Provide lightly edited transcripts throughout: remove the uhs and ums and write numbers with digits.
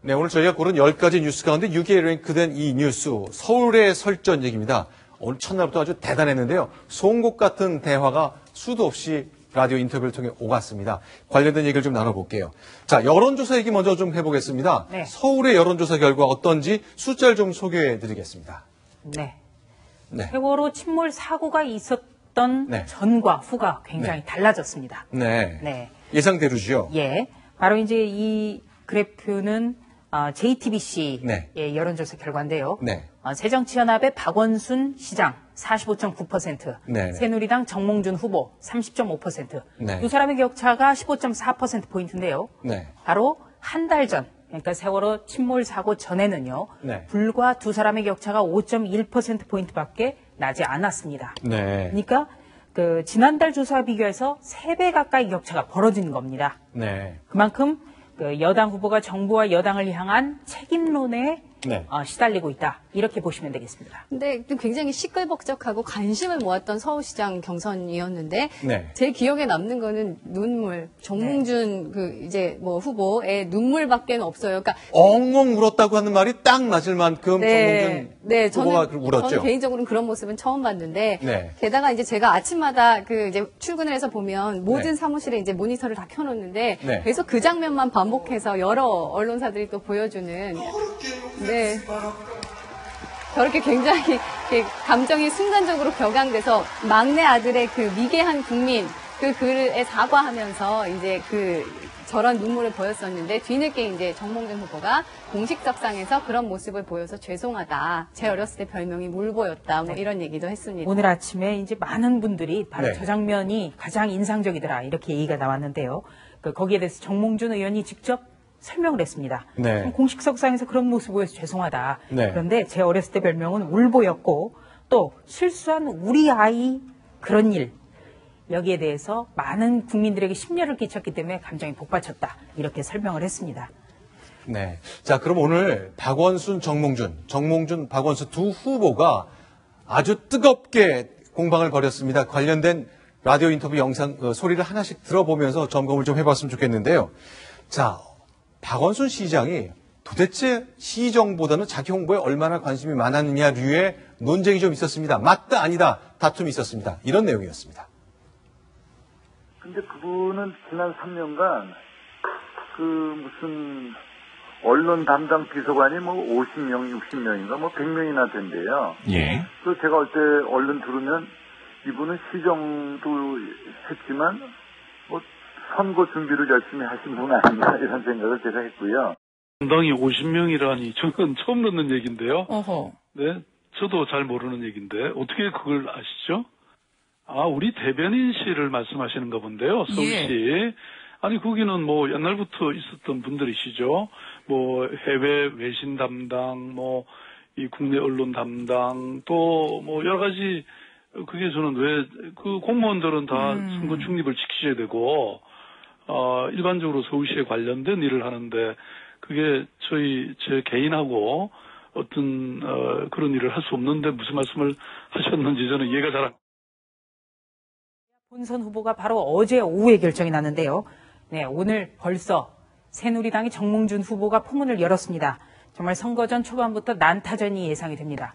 네, 오늘 저희가 고른 10가지 뉴스 가운데 6위에 랭크된 이 뉴스, 서울의 설전 얘기입니다. 오늘 첫날부터 아주 대단했는데요. 송곳 같은 대화가 수도 없이 라디오 인터뷰를 통해 오갔습니다. 관련된 얘기를 좀 나눠볼게요. 자, 여론조사 얘기 먼저 좀 해보겠습니다. 네. 서울의 여론조사 결과 어떤지 숫자를 좀 소개해드리겠습니다. 네. 세월호 침몰 사고가 있었던 전과 후가 굉장히 달라졌습니다. 네. 예상대로죠. 예. 바로 이제 이 그래프는 JTBC의 여론조사 결과인데요. 새정치연합의 박원순 시장 45.9%, 새누리당 정몽준 후보 30.5%, 두 사람의 격차가 15.4%포인트인데요. 바로 한 달 전, 그러니까 세월호 침몰 사고 전에는요. 불과 두 사람의 격차가 5.1%포인트밖에 나지 않았습니다. 그러니까 그 지난달 조사와 비교해서 3배 가까이 격차가 벌어진 겁니다. 그만큼 그 여당 후보가 정부와 여당을 향한 책임론에 시달리고 있다. 이렇게 보시면 되겠습니다. 근데 굉장히 시끌벅적하고 관심을 모았던 서울시장 경선이었는데 제 기억에 남는 거는 눈물, 정몽준 그 이제 뭐 후보의 눈물밖에 없어요. 그러니까 엉엉 울었다고 하는 말이 딱 맞을 만큼 정몽준 후보가 울었죠. 저는 개인적으로는 그런 모습은 처음 봤는데 게다가 이제 제가 아침마다 그 이제 출근을 해서 보면 모든 사무실에 이제 모니터를 다 켜놓는데 계속 그 장면만 반복해서 여러 언론사들이 또 보여주는 저렇게 굉장히 감정이 순간적으로 격앙돼서 막내 아들의 그 미개한 국민 그 글에 사과하면서 이제 저런 눈물을 보였었는데 뒤늦게 이제 정몽준 후보가 공식 석상에서 그런 모습을 보여서 죄송하다. 제 어렸을 때 별명이 물보였다. 뭐 이런 얘기도 했습니다. 오늘 아침에 이제 많은 분들이 바로 저 장면이 가장 인상적이더라. 이렇게 얘기가 나왔는데요. 거기에 대해서 정몽준 의원이 직접 설명을 했습니다. 공식 석상에서 그런 모습 보여서 죄송하다. 그런데 제 어렸을 때 별명은 울보였고 또 실수한 우리 아이 그런 일 여기에 대해서 많은 국민들에게 심려를 끼쳤기 때문에 감정이 복받쳤다. 이렇게 설명을 했습니다. 자, 그럼 오늘 박원순, 정몽준, 박원순 두 후보가 아주 뜨겁게 공방을 벌였습니다. 관련된 라디오 인터뷰 영상 소리를 하나씩 들어보면서 점검을 좀 해봤으면 좋겠는데요. 자, 박원순 시장이 도대체 시정보다는 자기 홍보에 얼마나 관심이 많았느냐류의 논쟁이 좀 있었습니다. 맞다 아니다 다툼이 있었습니다. 이런 내용이었습니다. 근데 그분은 지난 3년간 무슨 언론 담당 비서관이 뭐 50명, 60명인가 뭐 100명이나 된대요. 그래서 제가 올 때 언론 들으면 이분은 시정도 했지만 뭐 선거 준비를 열심히 하신 분 아닌가 이런 생각을 제가 했고요. 담당이 50명이라니 저는 처음 듣는 얘기인데요. 네, 저도 잘 모르는 얘기인데 어떻게 그걸 아시죠? 우리 대변인 씨를 말씀하시는가 본데요. 서울시. 아니 거기는 뭐 옛날부터 있었던 분들이시죠. 뭐 해외 외신 담당, 뭐 이 국내 언론 담당, 또 뭐 여러 가지. 그게 저는 왜 그 공무원들은 다 선거 중립을 지키셔야 되고 일반적으로 서울시에 관련된 일을 하는데 그게 제 개인하고 어떤 그런 일을 할 수 없는데 무슨 말씀을 하셨는지 저는 이해가 잘 안. 본선 후보가 바로 어제 오후에 결정이 났는데요. 오늘 벌써 새누리당의 정몽준 후보가 포문을 열었습니다. 정말 선거 전 초반부터 난타전이 예상이 됩니다.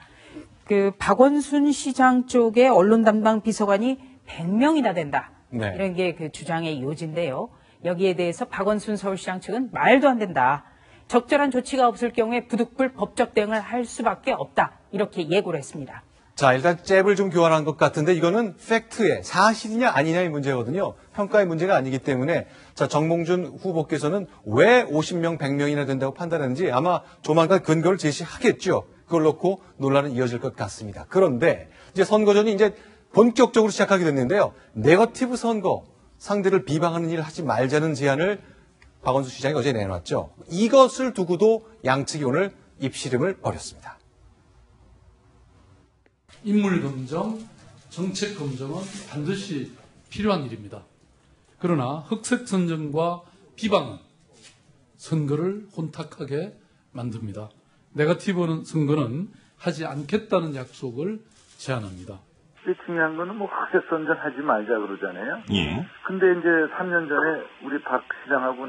박원순 시장 쪽의 언론 담당 비서관이 100명이나 된다. 이런 게 그 주장의 요지인데요. 여기에 대해서 박원순 서울시장 측은 말도 안 된다. 적절한 조치가 없을 경우에 부득불 법적 대응을 할 수밖에 없다. 이렇게 예고를 했습니다. 자, 일단 잽을 좀 교환한 것 같은데 이거는 팩트의 사실이냐 아니냐의 문제거든요. 평가의 문제가 아니기 때문에 자, 정몽준 후보께서는 왜 50명, 100명이나 된다고 판단했는지 아마 조만간 근거를 제시하겠죠. 그걸 놓고 논란은 이어질 것 같습니다. 그런데 이제 선거전이 이제 본격적으로 시작하게 됐는데요. 네거티브 선거, 상대를 비방하는 일을 하지 말자는 제안을 박원순 시장이 어제 내놨죠. 이것을 두고도 양측이 오늘 입씨름을 벌였습니다. 인물 검증, 정책 검증은 반드시 필요한 일입니다. 그러나 흑색 선전과 비방은 선거를 혼탁하게 만듭니다. 네거티브 선거는 하지 않겠다는 약속을 제안합니다. 중요한 거는 뭐 흑색 선전 하지 말자 그러잖아요. 근데 이제 3년 전에 우리 박 시장하고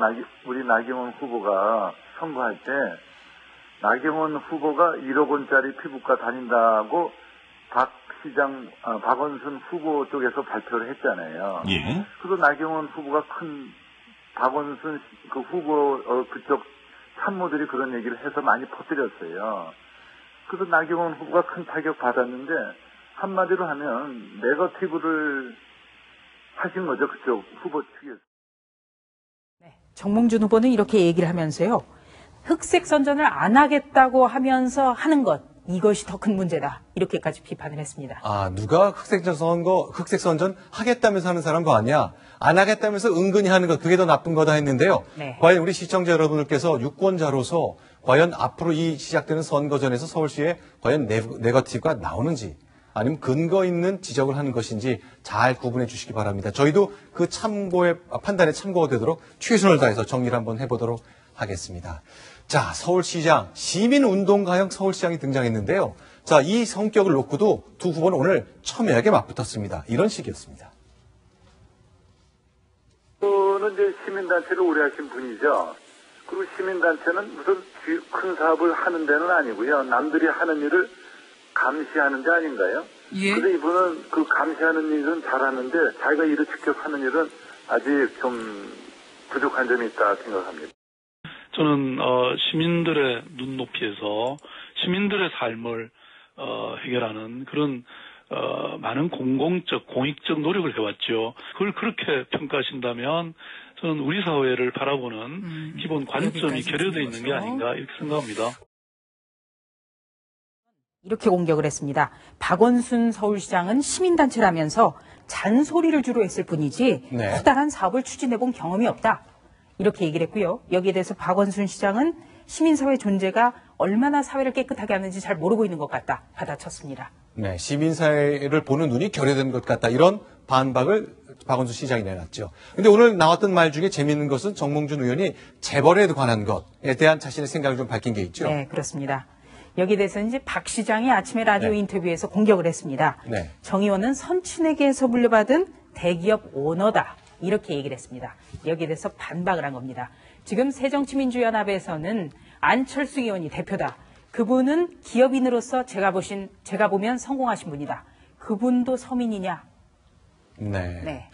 우리 나경원 후보가 선거할 때 나경원 후보가 1억 원짜리 피부과 다닌다고 박원순 후보 쪽에서 발표를 했잖아요. 예. 그래서 나경원 후보가 박원순 그 후보 그쪽 참모들이 그런 얘기를 해서 많이 퍼뜨렸어요. 그래서 나경원 후보가 큰 타격 받았는데 한마디로 하면 네거티브를 하신 거죠. 그쪽 후보 측에서. 네, 정몽준 후보는 이렇게 얘기를 하면서요. 흑색 선전을 안 하겠다고 하면서 하는 것, 이것이 더 큰 문제다. 이렇게까지 비판을 했습니다. 누가 흑색 선전 하겠다면서 하는 사람 거 아니야? 안 하겠다면서 은근히 하는 것, 그게 더 나쁜 거다 했는데요. 네. 과연 우리 시청자 여러분들께서 유권자로서 과연 앞으로 이 시작되는 선거전에서 서울시에 과연 네거티브가 나오는지 아니면 근거 있는 지적을 하는 것인지 잘 구분해 주시기 바랍니다. 저희도 그 판단에 참고가 되도록 최선을 다해서 정리를 한번 해보도록 하겠습니다. 자, 서울시장, 시민운동가형 서울시장이 등장했는데요. 자, 이 성격을 놓고도 두 후보는 오늘 첨예하게 맞붙었습니다. 이런 식이었습니다. 저는 이제 시민단체를 오래 하신 분이죠. 그리고 시민단체는 무슨 큰 사업을 하는 데는 아니고요. 남들이 하는 일을 감시하는 데 아닌가요? 예. 근데 이분은 그 감시하는 일은 잘하는데 자기가 일을 직접 하는 일은 아직 좀 부족한 점이 있다 생각합니다. 저는 시민들의 눈높이에서 시민들의 삶을 해결하는 그런 많은 공익적 노력을 해왔죠. 그걸 그렇게 평가하신다면 저는 우리 사회를 바라보는 기본 관점이 결여되어 있는 게 아닌가 이렇게 생각합니다. 이렇게 공격을 했습니다. 박원순 서울시장은 시민단체라면서 잔소리를 주로 했을 뿐이지 커다란 사업을 추진해본 경험이 없다. 이렇게 얘기를 했고요. 여기에 대해서 박원순 시장은 시민사회 존재가 얼마나 사회를 깨끗하게 하는지 잘 모르고 있는 것 같다. 받아쳤습니다. 네, 시민사회를 보는 눈이 결여된 것 같다. 이런 반박을 박원순 시장이 내놨죠. 근데 오늘 나왔던 말 중에 재미있는 것은 정몽준 의원이 재벌에 관한 것에 대한 자신의 생각을 좀 밝힌 게 있죠. 네, 그렇습니다. 여기에 대해서는 이제 박 시장이 아침에 라디오 인터뷰에서 공격을 했습니다. 정 의원은 선친에게서 물려받은 대기업 오너다. 이렇게 얘기를 했습니다. 여기에 대해서 반박을 한 겁니다. 지금 새정치민주연합에서는 안철수 의원이 대표다. 그분은 기업인으로서 제가 보면 성공하신 분이다. 그분도 서민이냐? 네.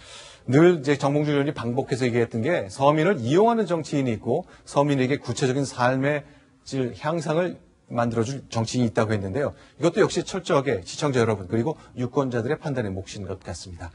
늘 이제 정몽준 의원이 반복해서 얘기했던 게 서민을 이용하는 정치인이 있고 서민에게 구체적인 삶의 질 향상을 만들어줄 정치인이 있다고 했는데요. 이것도 역시 철저하게 시청자 여러분 그리고 유권자들의 판단에 몫인 것 같습니다.